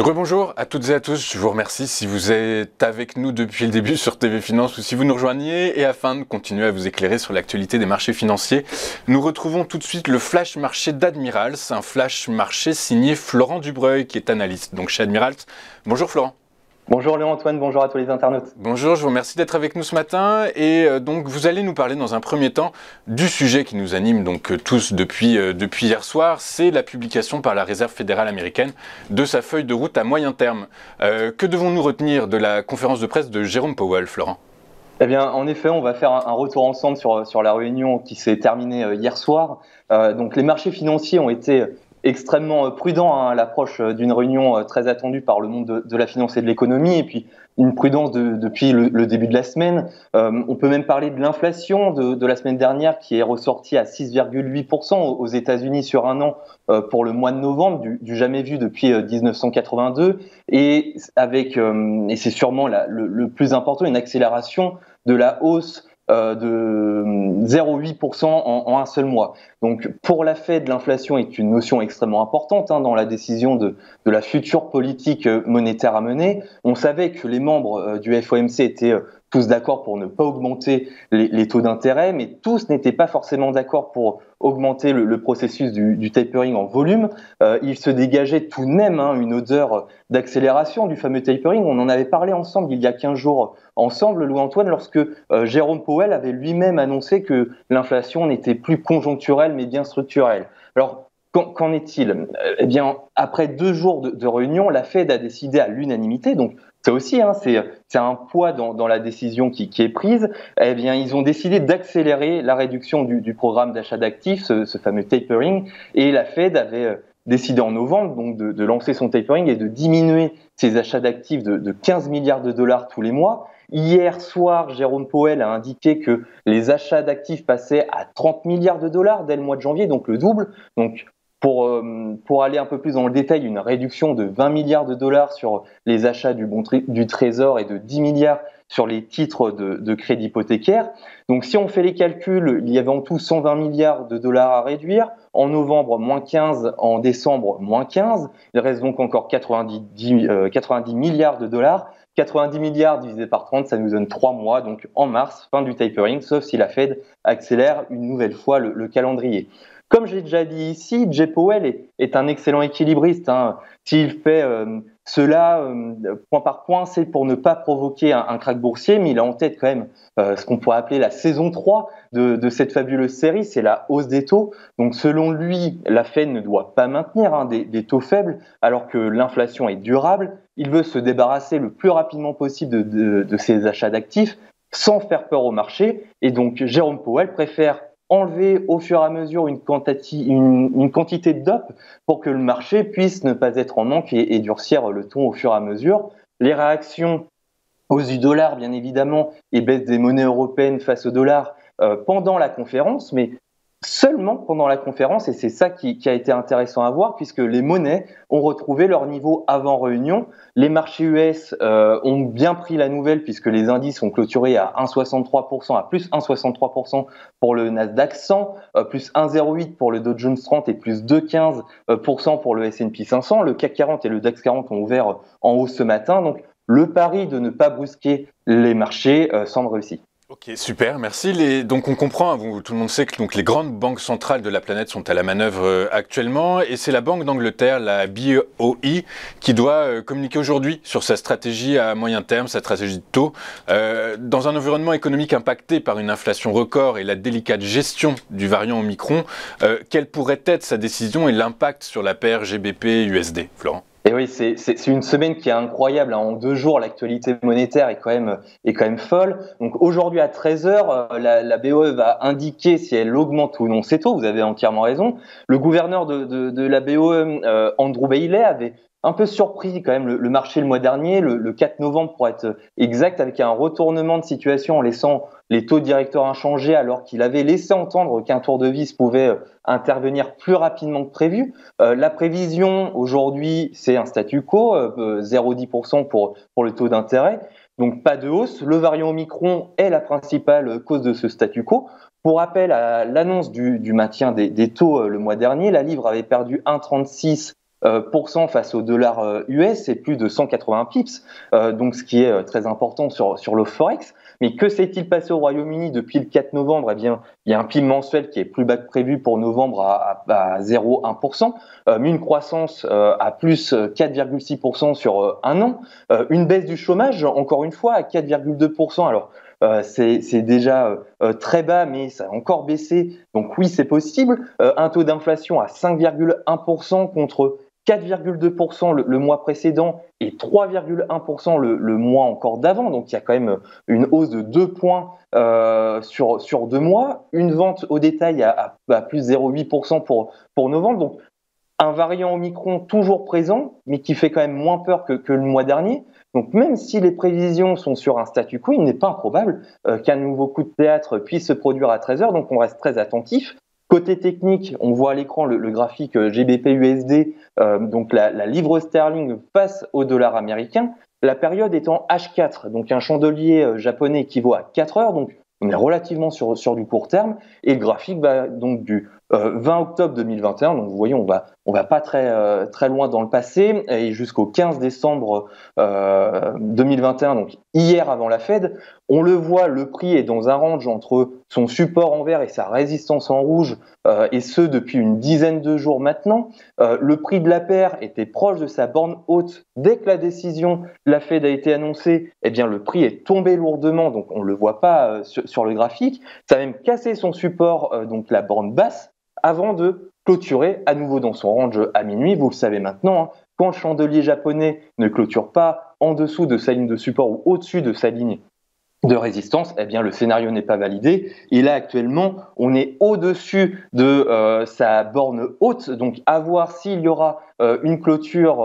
Rebonjour à toutes et à tous, je vous remercie si vous êtes avec nous depuis le début sur TV Finance ou si vous nous rejoignez. Et afin de continuer à vous éclairer sur l'actualité des marchés financiers, nous retrouvons tout de suite le Flash Marché d'Admirals, un Flash Marché signé Florent Dubreuil qui est analyste donc chez Admirals. Bonjour Florent. Bonjour Léon-Antoine, bonjour à tous les internautes. Bonjour, je vous remercie d'être avec nous ce matin et donc vous allez nous parler dans un premier temps du sujet qui nous anime donc tous depuis hier soir, c'est la publication par la Réserve fédérale américaine de sa feuille de route à moyen terme. Que devons-nous retenir de la conférence de presse de Jérôme Powell, Florent ? Eh bien, en effet, on va faire un retour ensemble sur la réunion qui s'est terminée hier soir. Donc les marchés financiers ont été extrêmement prudent à l'approche d'une réunion très attendue par le monde de la finance et de l'économie, et puis une prudence depuis le début de la semaine. On peut même parler de l'inflation de la semaine dernière qui est ressortie à 6,8% aux États-Unis sur un an pour le mois de novembre, du jamais vu depuis 1982, et avec, et c'est sûrement le plus important, une accélération de la hausse de 0,8% en un seul mois. Donc pour la Fed, l'inflation est une notion extrêmement importante dans la décision de la future politique monétaire à mener. On savait que les membres du FOMC étaient tous d'accord pour ne pas augmenter les taux d'intérêt, mais tous n'étaient pas forcément d'accord pour augmenter le processus du tapering en volume. Il se dégageait tout de même une odeur d'accélération du fameux tapering. On en avait parlé ensemble il y a 15 jours ensemble, Louis-Antoine, lorsque Jérôme Powell avait lui-même annoncé que l'inflation n'était plus conjoncturelle mais bien structurelle. Alors, qu'en est-il ? Eh bien, après 2 jours de réunion, la Fed a décidé à l'unanimité, donc ça aussi, c'est un poids dans la décision qui est prise. Eh bien, ils ont décidé d'accélérer la réduction du programme d'achat d'actifs, ce fameux tapering, et la Fed avait décidé en novembre donc de lancer son tapering et de diminuer ses achats d'actifs de 15 milliards de dollars tous les mois. Hier soir, Jérôme Powell a indiqué que les achats d'actifs passaient à 30 milliards de dollars dès le mois de janvier, donc le double. Donc, pour aller un peu plus dans le détail, une réduction de 20 milliards de dollars sur les achats du Trésor et de 10 milliards sur les titres de crédit hypothécaire. Donc si on fait les calculs, il y avait en tout 120 milliards de dollars à réduire. En novembre, moins 15. En décembre, moins 15. Il reste donc encore 90 milliards de dollars. 90 milliards divisé par 30, ça nous donne 3 mois, donc en mars, fin du tapering, sauf si la Fed accélère une nouvelle fois le calendrier. Comme j'ai déjà dit ici, Jay Powell est un excellent équilibriste. S'il fait cela point par point, c'est pour ne pas provoquer un krach boursier, mais il a en tête quand même ce qu'on pourrait appeler la saison 3 de cette fabuleuse série, c'est la hausse des taux. Donc selon lui, la Fed ne doit pas maintenir des taux faibles alors que l'inflation est durable. Il veut se débarrasser le plus rapidement possible de ses achats d'actifs sans faire peur au marché. Et donc Jérôme Powell préfère enlever au fur et à mesure une quantité de dop pour que le marché puisse ne pas être en manque et durcir le ton au fur et à mesure. Les réactions hausse du dollar, bien évidemment, et baisse des monnaies européennes face au dollar pendant la conférence, mais seulement pendant la conférence, et c'est ça qui a été intéressant à voir, puisque les monnaies ont retrouvé leur niveau avant réunion. Les marchés US ont bien pris la nouvelle, puisque les indices ont clôturé à 1,63%, à plus 1,63% pour le Nasdaq 100, plus 1,08% pour le Dow Jones 30 et plus 2,15% pour le S&P 500. Le CAC 40 et le DAX 40 ont ouvert en hausse ce matin, donc le pari de ne pas brusquer les marchés semble réussi. Ok, super, merci. Donc on comprend, tout le monde sait que donc, les grandes banques centrales de la planète sont à la manœuvre actuellement, et c'est la Banque d'Angleterre, la BOE, qui doit communiquer aujourd'hui sur sa stratégie à moyen terme, sa stratégie de taux. Dans un environnement économique impacté par une inflation record et la délicate gestion du variant Omicron, quelle pourrait être sa décision et l'impact sur la paire GBP-USD, Florent ? Et oui, c'est une semaine qui est incroyable. En 2 jours, l'actualité monétaire est quand même folle. Donc aujourd'hui à 13h, la BOE va indiquer si elle augmente ou non ses taux. Vous avez entièrement raison. Le gouverneur de la BOE, Andrew Bailey, avait un peu surpris quand même le marché le mois dernier, le 4 novembre pour être exact, avec un retournement de situation en laissant les taux directeurs inchangés alors qu'il avait laissé entendre qu'un tour de vis pouvait intervenir plus rapidement que prévu. La prévision aujourd'hui, c'est un statu quo, 0,10% pour le taux d'intérêt, donc pas de hausse. Le variant Omicron est la principale cause de ce statu quo. Pour rappel, à l'annonce du maintien des taux le mois dernier, la livre avait perdu 1,36 face au dollar US, c'est plus de 180 pips, donc ce qui est très important sur le Forex. Mais que s'est-il passé au Royaume-Uni depuis le 4 novembre? Eh bien, il y a un PIB mensuel qui est plus bas que prévu pour novembre à 0,1%, mais une croissance à plus 4,6% sur un an, une baisse du chômage, encore une fois, à 4,2%. Alors, c'est déjà très bas, mais ça a encore baissé. Donc oui, c'est possible. Un taux d'inflation à 5,1% contre 4,2% le mois précédent et 3,1% le mois encore d'avant. Donc il y a quand même une hausse de 2 points sur 2 mois. Une vente au détail à plus 0,8% pour novembre. Donc un variant Omicron toujours présent, mais qui fait quand même moins peur que le mois dernier. Donc même si les prévisions sont sur un statu quo, il n'est pas improbable qu'un nouveau coup de théâtre puisse se produire à 13h, donc on reste très attentif. Côté technique, on voit à l'écran le graphique GBP-USD, donc la livre sterling face au dollar américain. La période est en H4, donc un chandelier japonais équivaut à 4 heures, donc on est relativement sur du court terme, et le graphique va donc du 20 octobre 2021, donc vous voyez, on va pas très loin dans le passé, et jusqu'au 15 décembre 2021, donc hier avant la Fed, on le voit, le prix est dans un range entre son support en vert et sa résistance en rouge, et ce depuis une dizaine de jours maintenant. Le prix de la paire était proche de sa borne haute dès que la décision de la Fed a été annoncée. Eh bien, le prix est tombé lourdement, donc on le voit pas sur le graphique. Ça a même cassé son support, donc la borne basse, avant de clôturer à nouveau dans son range à minuit. Vous le savez maintenant, hein, quand le chandelier japonais ne clôture pas en dessous de sa ligne de support ou au-dessus de sa ligne de résistance, eh bien le scénario n'est pas validé. Et là actuellement, on est au-dessus de sa borne haute, donc à voir s'il y aura une clôture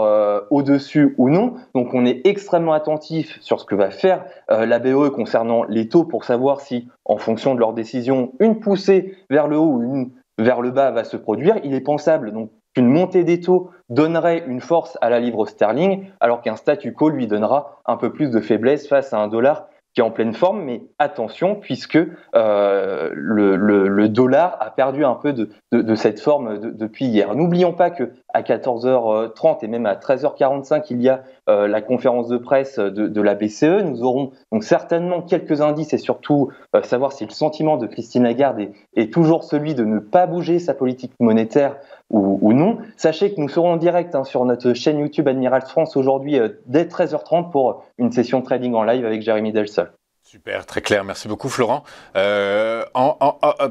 au-dessus ou non. Donc on est extrêmement attentif sur ce que va faire la BOE concernant les taux pour savoir si, en fonction de leur décision, une poussée vers le haut ou une vers le bas va se produire. Il est pensable donc qu'une montée des taux donnerait une force à la livre sterling, alors qu'un statu quo lui donnera un peu plus de faiblesse face à un dollar qui est en pleine forme, mais attention, puisque le dollar a perdu un peu de cette forme depuis hier. N'oublions pas qu'à 14h30 et même à 13h45, il y a la conférence de presse de la BCE. Nous aurons donc certainement quelques indices et surtout savoir si le sentiment de Christine Lagarde est toujours celui de ne pas bouger sa politique monétaire ou non. Sachez que nous serons en direct sur notre chaîne YouTube Admiral France aujourd'hui dès 13h30 pour une session de trading en live avec Jérémy Delsol. Super, très clair. Merci beaucoup, Florent.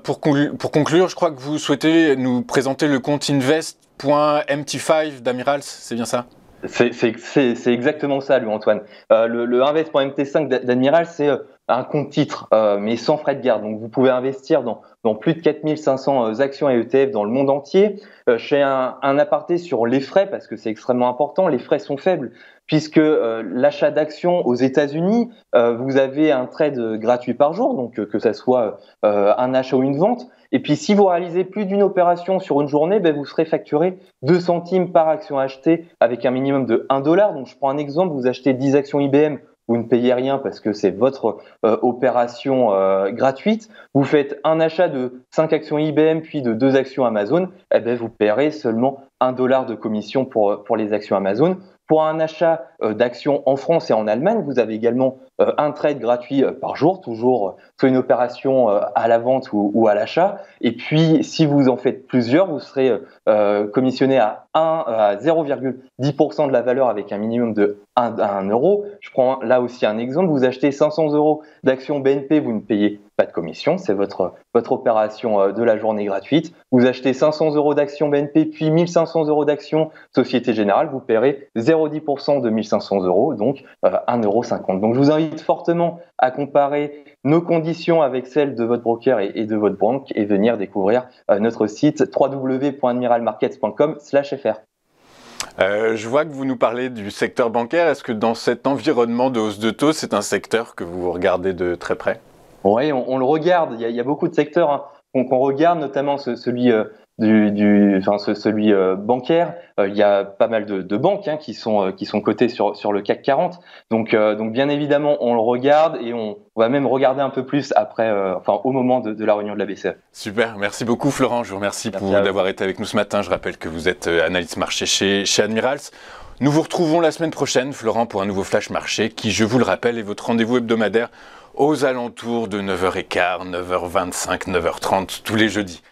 Pour conclure, je crois que vous souhaitez nous présenter le compte invest.mt5 d'Admirals, c'est bien ça? C'est exactement ça, lui, Antoine. Le invest.mt5 d'Admiral, c'est un compte titre, mais sans frais de garde. Donc, vous pouvez investir dans plus de 4500 actions et ETF dans le monde entier. Je fais un aparté sur les frais parce que c'est extrêmement important. Les frais sont faibles puisque l'achat d'actions aux États-Unis, vous avez un trade gratuit par jour, donc que ça soit un achat ou une vente. Et puis, si vous réalisez plus d'une opération sur une journée, vous serez facturé 2 centimes par action achetée avec un minimum de 1 dollar. Donc, je prends un exemple, vous achetez 10 actions IBM, vous ne payez rien parce que c'est votre opération gratuite. Vous faites un achat de 5 actions IBM puis de 2 actions Amazon, vous paierez seulement 1 dollar de commission pour les actions Amazon. Pour un achat d'actions en France et en Allemagne, vous avez également un trade gratuit par jour, toujours soit une opération à la vente ou à l'achat. Et puis, si vous en faites plusieurs, vous serez commissionné à 0,10% de la valeur avec un minimum de 1 euro. Je prends là aussi un exemple. Vous achetez 500 euros d'actions BNP, vous ne payez pas de commission, c'est votre opération de la journée gratuite. Vous achetez 500 euros d'actions BNP, puis 1500 euros d'actions Société Générale, vous paierez 0,10% de 1500 euros, donc 1,50 €. Donc je vous invite fortement à comparer nos conditions avec celles de votre broker et de votre banque et venir découvrir notre site www.admiralmarkets.com/fr. Je vois que vous nous parlez du secteur bancaire. Est-ce que dans cet environnement de hausse de taux, c'est un secteur que vous regardez de très près? Oui, on le regarde. Il y a beaucoup de secteurs qu'on regarde, notamment celui celui bancaire. Il y a pas mal de banques qui sont cotées sur le CAC 40. Donc bien évidemment, on le regarde et on va même regarder un peu plus après, au moment de la réunion de la BCE. Super, merci beaucoup Florent. Je vous remercie d'avoir été avec nous ce matin. Je rappelle que vous êtes analyste marché chez Admirals. Nous vous retrouvons la semaine prochaine, Florent, pour un nouveau Flash Marché qui, je vous le rappelle, est votre rendez-vous hebdomadaire aux alentours de 9h15, 9h25, 9h30 tous les jeudis.